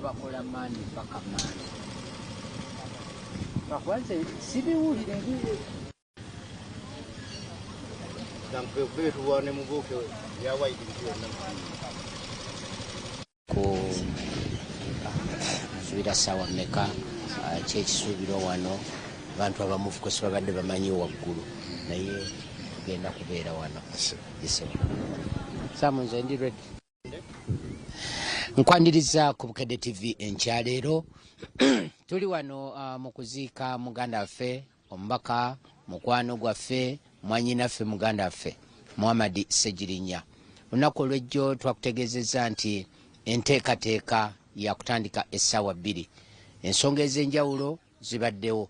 bakola mani mpaka mani bakwanze sibiwulire ngiye dampe betu wane mugoke ya waidi ndio ko subira sawa meka kyekisuubirwa wano abantu abamufuko sibabadde bamanyi waggulu naye tugenda kubeera wano samunze ndi ready nkwaniriza ku Bukedde TV enkyaleero tuli wano mu kuziika muganda waffe omubaka mukwano gwaffe mwanyinaffe muganda waffe Muhammad Ssegirinya. Olunaku olw'ejjo twakutegeezezza nti enteekateeka yakutandika essaawa 2. Ensonga ez'enjawulo zibaddewo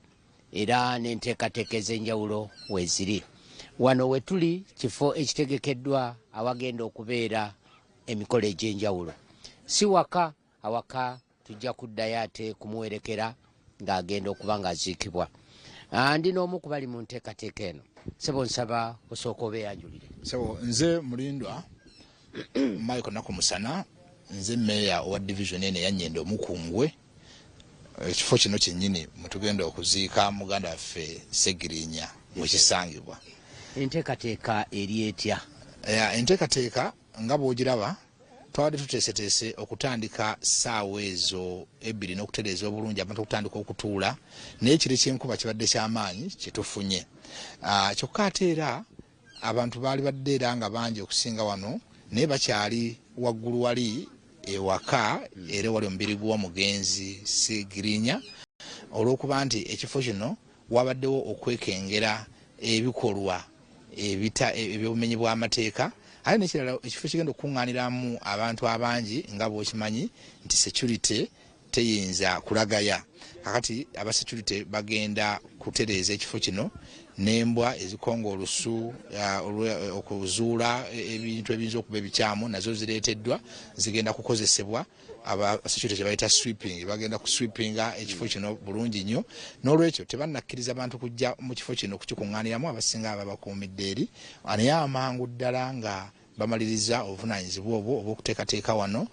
era n'enteekateeka ez'enjawulo weeziri. Wano we tuli kifo ekitegekeddwa awagenda okubeera emikolo egy'enjawulo. Si waka, awaka tujja kuddayo ate kumuwerekera ng'agenda okuba ng'aziikibwa. Ndi n'omu ku bali mu nteekateeka eno. Sebo nsaba osooka obeeyanjulire. Sebo nze Mulindwa Michael Nakumusana, nze meya owa division ene ya Nyendo Mukungwe. Ekifo kino kyennyini mutugenda okuziika muganda waffe Ssegirinya mwekisangibwa. Enteekateeka eri etya? Enteekateeka nga bw'ogiraba twabadde tuteeseteese okutandika ssaawa ezo 2 n'okutereeza obulungi abantu okutandika okutuula naye ekiro ky'enkuba kibadde ky'amaanyi kye tufunye. Kyokka ate era abantu baali badde era nga bangi okusinga wano naye bakyali waggulu wali ewaka era wali omubiri gw'omugenzi Ssegirinya olw'okuba nti ekifo kino wabaddewo okwekengera ebikolwa eby'obumenyi bw'amateeka. Ate n'ekirala ekifo kigenda okukuŋŋaaniramu abantu abangi nga bw'okimanyi nti security teyinza kulagaya. Kakati aba security bagenda kutereeza ekifo kino n'embwa ezikonga olusu okuzuula ebintu ebiyinza okuba ebikyamu nazo zireeteddwa zigenda kukozesebwa. Aba security kye bayita sweeping bagenda kusweepinga ekifo kino bulungi nnyo. N'olwekyo tebannakkiriza abantu kujja mu kifo kino kukikuŋŋaaniramu abasinga ababakuumidde eri naye amangu ddala nga bamaliriza obuvunaanyizibwa obwo obw'okuteekateeka wano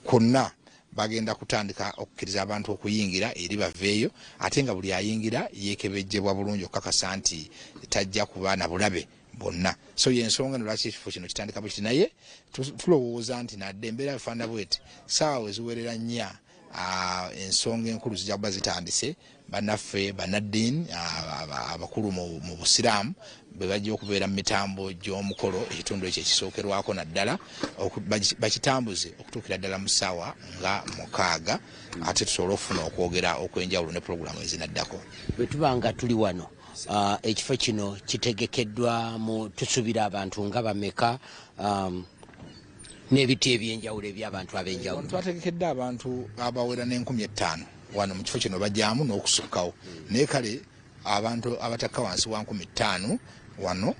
kwonna bagenda kutandika okukkiriza abantu okuyingira eri baveeyo ate nga buli ayingira yeekebejjebwa bulungi okukakasa nti tajja kuba na bulabe bonna. So y'ensonga lwaki ekifo kino kitandika bwe kiti naye tulowooza nti nadde embeera efaanana bweti ssaawa eziwerera nnya ensonga enkulu zijja kuba zitandise. Bannaffe bannaddiini abakulu mu busiraamu bwe bajja okubeera mu mitambo gy'omukolo ekitundu ekyo ekisookerwako naddala bakitambuze okutuukira ddala mu ssaawa nga 6 ate tusobole okufuna okwogera okw'enjawulo ne pulogulaamu ezinaddako. Bwe tuba nga tuli wano ekifo kino kitegekeddwa mu tusuubira abantu nga bameka n'ebiti eby'enjawulo eby'abantu ab'enjawulo? Twategekedde abantu abawera n'5000 wano mu kifo kino bajjamu n'okusukkawo naye kale abantu abatakka wansi wa 5000 wano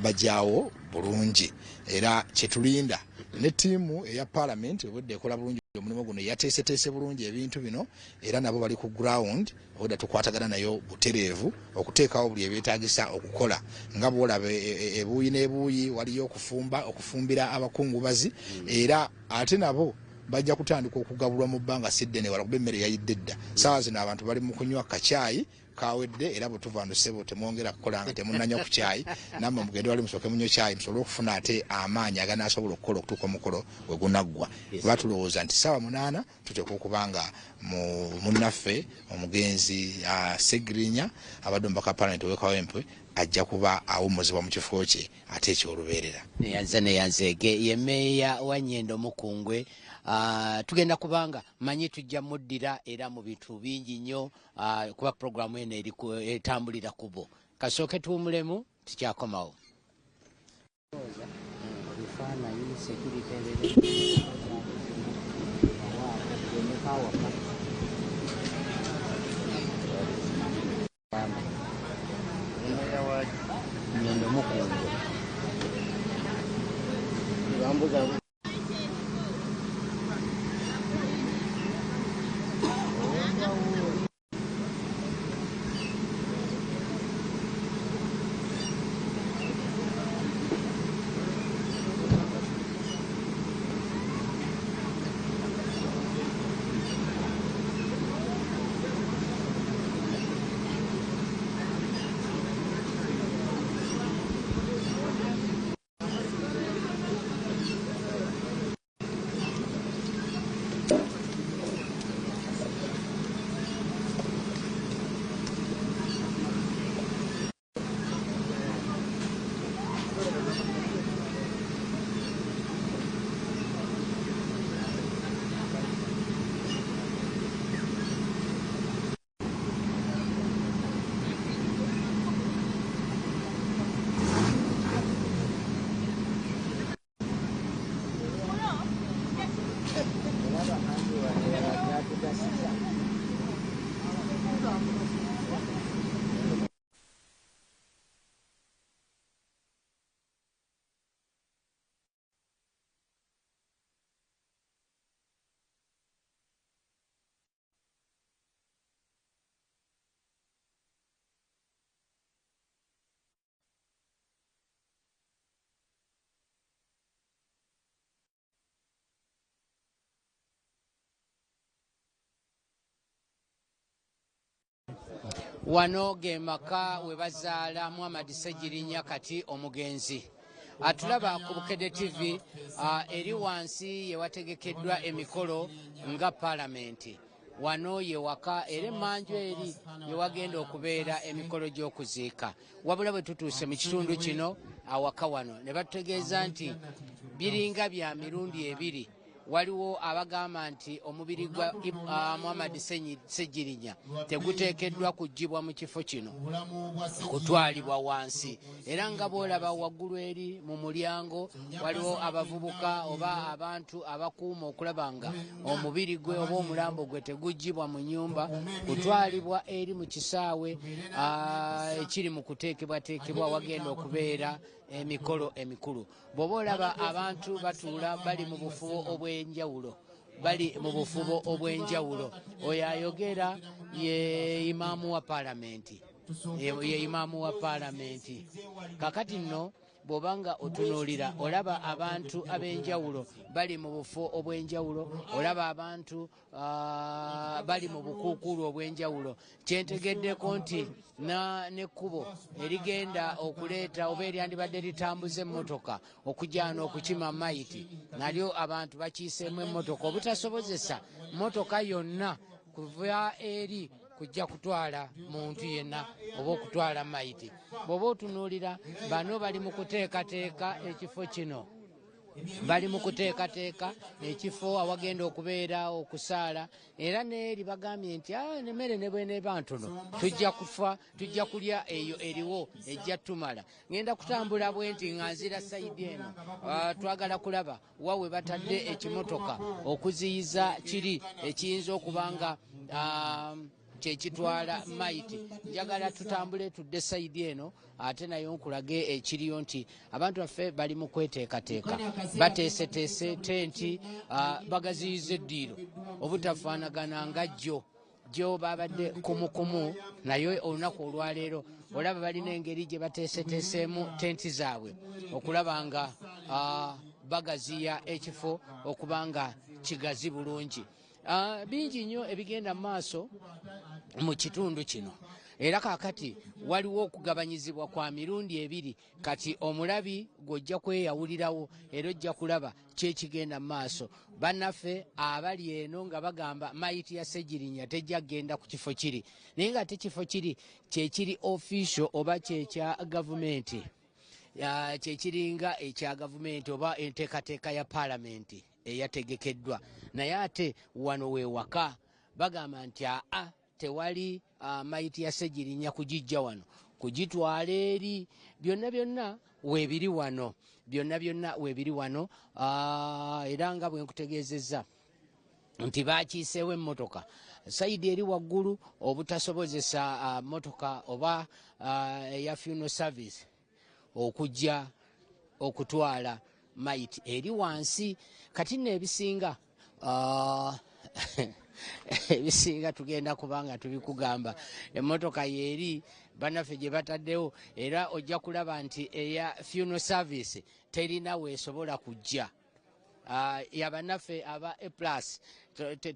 bajjawo bulungi era kyetulinda ne ttiimu eya Parliament obudde ekola bulungi omulimu guno yateeseteese bulungi ebintu bino era nabo bali ku ground obudde tukwatagana nayo butereevu okuteekawo buli ebyetaagisa okukola nga bw'olaba ebuuyi n'ebuuyi waliyo okufumbira abakungubazi era ate nabo bajja kutandika okugabulwa mu bbanga siddene wala kuba emmere yayidde dda. Ssaawa zino abantu bali mu kunywa kacaayi kawedde era bwe tuva ndusebo temwongera kukola nga temunnanywa ku caayi nammwe mugende wali musooke munywa caayi musobole okufuna ate amaanyi aganaasobola okukola okutuuka omukolo we gunaggwa. Kuba tulowooza nti ssaawa 8 tuteekwa okuba nga munnaffe omugenzi Ssegirinya abadde omubaka Parliament ow'Ekawempe ajja kuba awummuzibwa mu kifo kye ate eky'olubeerera. Neyanzeege ye meeya wa Nyendo Mukungwe. Tugenda kubanga manyi tujja muddira era mu bintu bingi nnyo kuba programu eno etambulira kubo. Kasooke tuwumulemu tukyakomawo. Nyendo Mukungwe. wano ge maka we bazaala Muhammad Ssegirinya kati omugenzi. Atulaba ku Bukedde TV eri wansi yewategekeddwa emikolo nga palamenti. Wano ye waka era emmanju eri yewagenda okubeera emikolo gy'okuziika. Wabula bwe tutuuse mu kitundu kino awaka wano ne batutegeeza nti biringa bya mirundi ebiri. Waliwo abagamba nti omubiri gwa Muhammad Ssegirinya teguteekeddwa kuggyibwa mu kifo kino, kutwalibwa wansi. Era nga bw'olaba waggulu eri mu mulyango waliwo abavubuka oba abantu abakuuma okulaba nga omubiri gwe oba omulambo gwe teguggyibwa mu nnyumba, kutwalibwa eri mu kisaawe ekiri mu kuteekebwateekebwa wagenda okubeera emikolo emikulu. Bw'oba olaba abantu batuula bali mu bufubo obw'enjawulo, oyo ayogera ye imaamu wa paalamenti. Kakati nno bw'obanga otunuulira olaba abantu ab'enjawulo bali mu bufo obw'enjawulo, olaba abantu bali mu bukuukulu obw'enjawulo, kyentegeddeko nti n'ekkubo erigenda okuleeta oba eryandibadde litambuza emmotoka okujaana okukima mayiti, nalyo abantu bakiiseemu emmotoka obutasobozesa mmotoka yonna kuva eri kujja kutwala muntu yenna oba okutwala mayiti. Bw'oba otunuulira bano bali mu kuteekateeka ekifo kino, bali mu kuteekateeka ekifo awagenda okubeera okusaala, era n'eri bagambye nti n'emmere ne bw'eneeba ntono tujja kufa, tujja kulya eyo eriwo ejja tumala. Ngenda kutambula bwe nti nga nzira sayidi eno, twagala kulaba wawe batadde ekimotoka okuziyiza kiri ekiyinza okuba nga kyekitwala mayiti. Njagala tutambule tudde sayidi eno ate nayo nkulage ekiriyo nti abantu baffe bali mu kweteekateeka, bateeseteese tenti, bagaziyiza eddiiro obutafaanagana nga jjo babadde kumukumu, naye olunaku olwaleero olaba balina engeri gye bateeseteeseemu tenti zaabwe okulaba nga bagaziya ekifo okuba nga kigazi bulungi. Bingi nnyo ebigenda mu maaso mu kitundu kino, era kaakati waliwo okugabanyizibwa kwa mirundi ebiri. Kati omulabi gw'ojja kweyawulirawo era ojja kulaba kyekigenda mu maaso. Bannaffe abali eno nga bagamba mayiti ya Ssegirinya tejja kgenda ku kifo kiri, naye nga ate kifo kiri kyekiri official oba kyekya gavumenti, kyekiringa ekya gavumenti oba enteekateeka ya paalamenti eyategekeddwa. Naye ate wano we waka bagamba nti tewali mayiti ya Ssegirinya kugijja wano, kugitwala eri. Byonna weebiri wano, era nga bwe nkutegeezezza nti baakiiseewo emmotoka sayidi eri waggulu obutasobozesa motoka oba eya funeral service okujja okutwala mayiti eri wansi. Kati nno ebisinga tugenda kubanga tubikugamba, emmotoka yeeri bannaffe gye bataddewo, era ojja kulaba nti eya funeral service terina weesobola kujja. Yabannaffe aba A+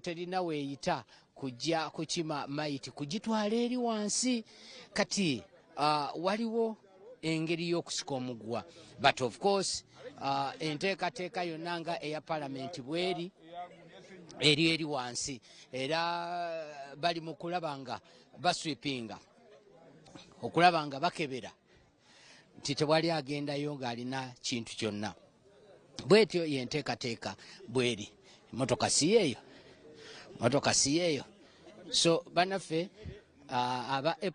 terina weeyita kujja kukima mayiti kugitwala eri wansi. Kati waliwo engeri y'okusika omuguwa, but of course enteekateeka yonna nga eya paalamenti bweri eri wansi, era bali mu kulaba nga baswipinga, okulaba nga bakebera nti tewali agendayo ng'alina kintu kyonna. Bwetyo yenteekateeka bweri. Motoka si yeeyo. So bannaffe aba A+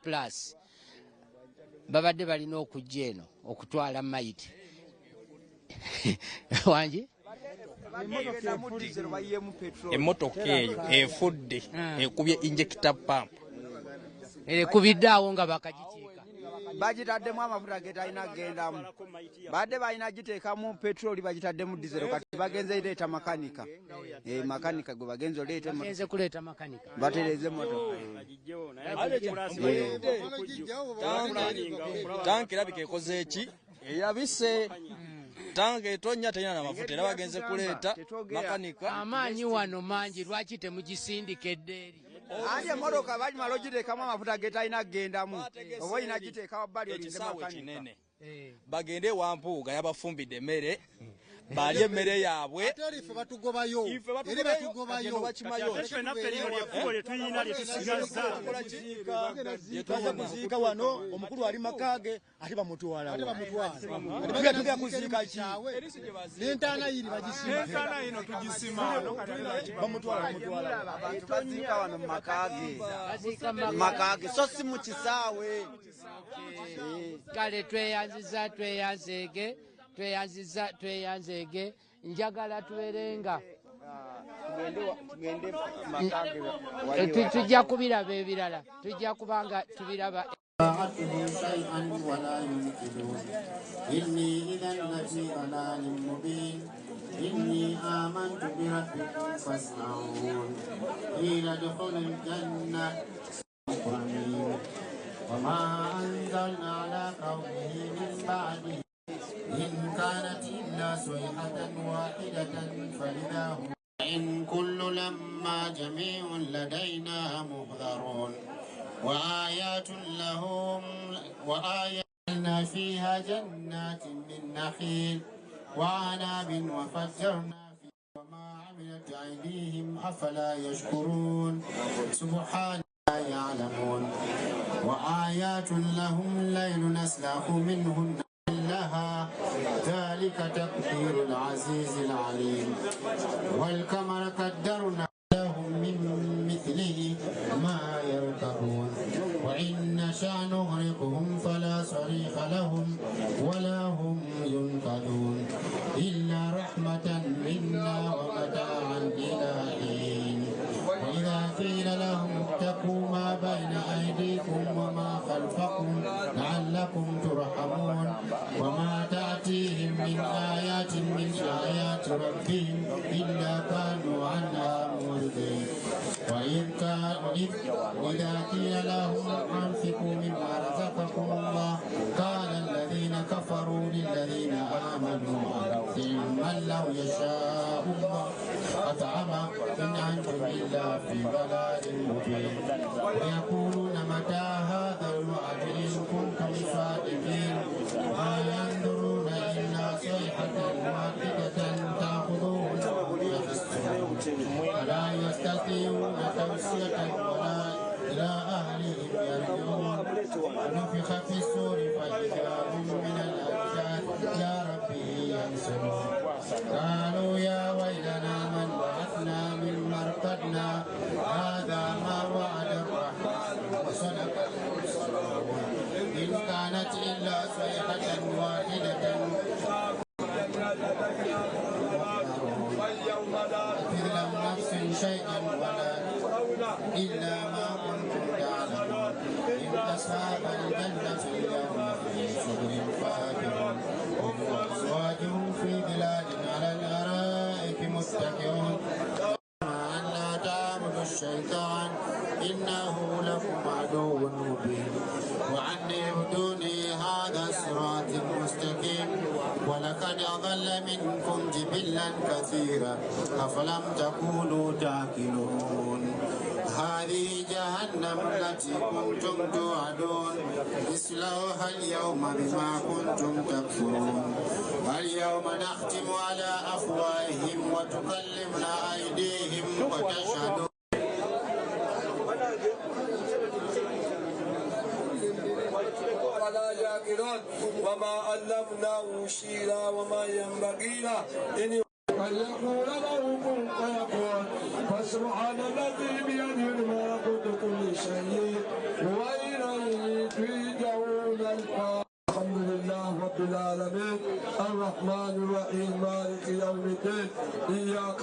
babadde balina okujja eno okutwala mayiti wangi emmotoka eyo efudde ekubye injector pump, ekubidde awo nga bakagikiika, bagitaddemu amafuta getalina kugendamu, badde balina giteekamu petroli bagitaddemu dizero. Kati bagenze leeta makanika, makanika gwe bagenze kuleeta makanika batereze motoka tanka erabika ekoze eki, eyabise tanka etonnya terina n'amafuta, era bagenze kuleeta makanika. Amaanyi wano mangi, lwaki temugisindika eddeeri? anje motoka bali malogiteekamu amafuta getalina kugendamu oba olina giteeka wabbali olinde makanika bagende wampuuga yabafumbidde emmere balye emmere yaabwe ife batugobayo twaza kuziika wano omukulu ali makage ate bamutwala tugenda kuziika ki n'entaana yiri bagisima bamutwala baziika wano makage so si mu kisaawe kale tweyanzege njagala tuberenga tujja kubiraba ebirala tujja kubanga tubiraba شيئا ولا ينقذون إني إذا لفي ضلال مبين إني آمنت بربكم فاسمعون قيل ادخلوا الجنة مكرمين وما أنزلنا على قومه من بعده إن كانت إلا صيحة واحدة فإذا هم إن كل لما جميع لدينا محضرون وآيات لهم وآياتنا فيها جنات من نخيل وعناب وفجرنا فيه وما عملت أيديهم أفلا يشكرون سبحان الله يعلمون وآيات لهم الليل نسلخ منه لها ذلك تقدير العزيز العليم والقمر قدرنا لهم من مثله ما يركبون وإن نشأ نغرقهم فلا صريخ لهم ولا هم ينقذون إلا رحمة منا ومتاعا إلى حين وإذا قيل لهم اتقوا ما بين أيديكم وما خلفكم لعلكم ترحمون وما تأتيهم من آيات من آيات ربهم إلا كانوا عنها معرضين وإذا قيل لهم أنفقوا مما رزقكم الله قال الذين كفروا للذين آمنوا أنفقوا من لو يشاء الله أطعمه إن أنتم إلا في ضلال مبين ويقولون متى هذا الوعد إن كنتم صادقين ما ينظرون إلا صيحة واحدة تأخذهم ولا يستطيعون توصية ولا إلى أهلهم يرجعون ونفخ في الصور فإذا هم من الأجداث إلى ربهم ينسلون قالوا يا ويلنا من بعثنا من مرقدنا هذا ما وعد الرحمن وصدق المرسلون إن كانت إلا صيحة واحدة تظلم نفس شيئا ولا إلا ما كنتم تعلمون إن أصحاب الجنة اليوم في شغل فاكهون هم وأزواجهم في ظلال على الأرائك متكئون أن لا تعبدوا الشيطان إنه لكم عدو مبين وأن اعبدوني هذا الصراط المستقيم ولقد أضل منكم جبلا كثيرا أفلم تكونوا تعقلون هذه جهنم التي كنتم توعدون اصلوها اليوم بما كنتم تكفرون اليوم نختم على أفواههم وتكلمنا أيديهم وتشهد ولا يعقلون وما علمناه شيرا وما ينبغي له إن يقول له كن فيكون فسبحان الذي بيده ملكوت كل شيء وإليه ترجعون الحمد لله رب العالمين الرحمن الرحيم مالك يوم الدين إياك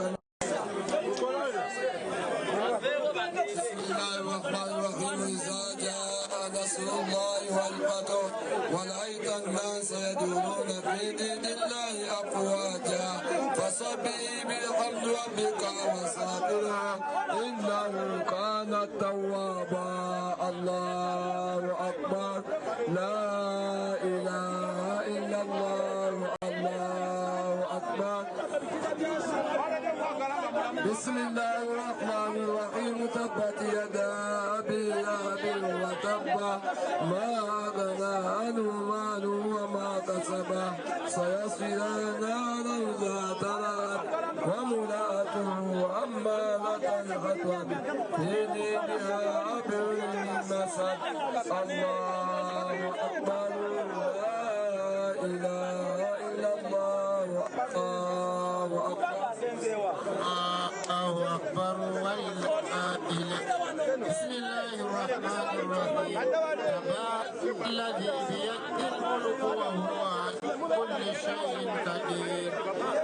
بسم الله الرحمن الرحيم إذا جاء نصر الله والفتح ورأيت الناس يدخلون في دين الله أفواجا فسبح بحمد ربك واستغفره إنه كان توابا الله أكبر لا إله إلا الله الله أكبر بسم الله الرحمن الرحيم تبت يدا أبي لهب وتب ما أغنى عنه ماله وما كسب سيصلى نارا ذات لهب وامرأته حمالة الحطب في جيدها حبل من مسد الله أكبر لا إله إلا الله الله أكبر بسم الله الرحمن الرحيم تبارك الذي بيده الملك وهو على كل شيء قدير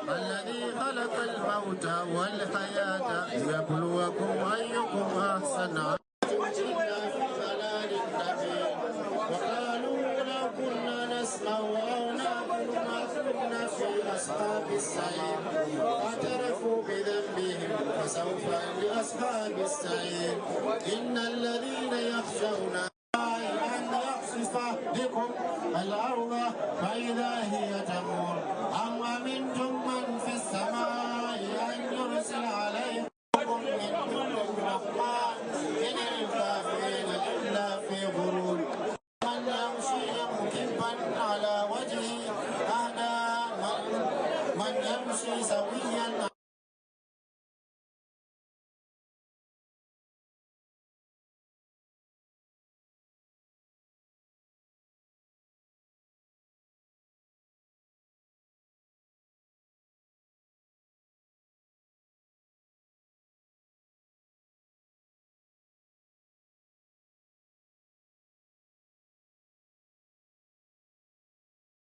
الذي خلق الموت والحياة ليبلوكم أيكم أحسن عملا إنا في ضلال كبير وقالوا لو كنا نسمع أو نعقل ما كنا في أصحاب السعير واعترفوا بذنبهم فسوف لأصحاب السعير إن الذين يخشون أن يخسف بكم الأرض فإذا هي تمور أم أمنتم من في السماء أن يرسل عليكم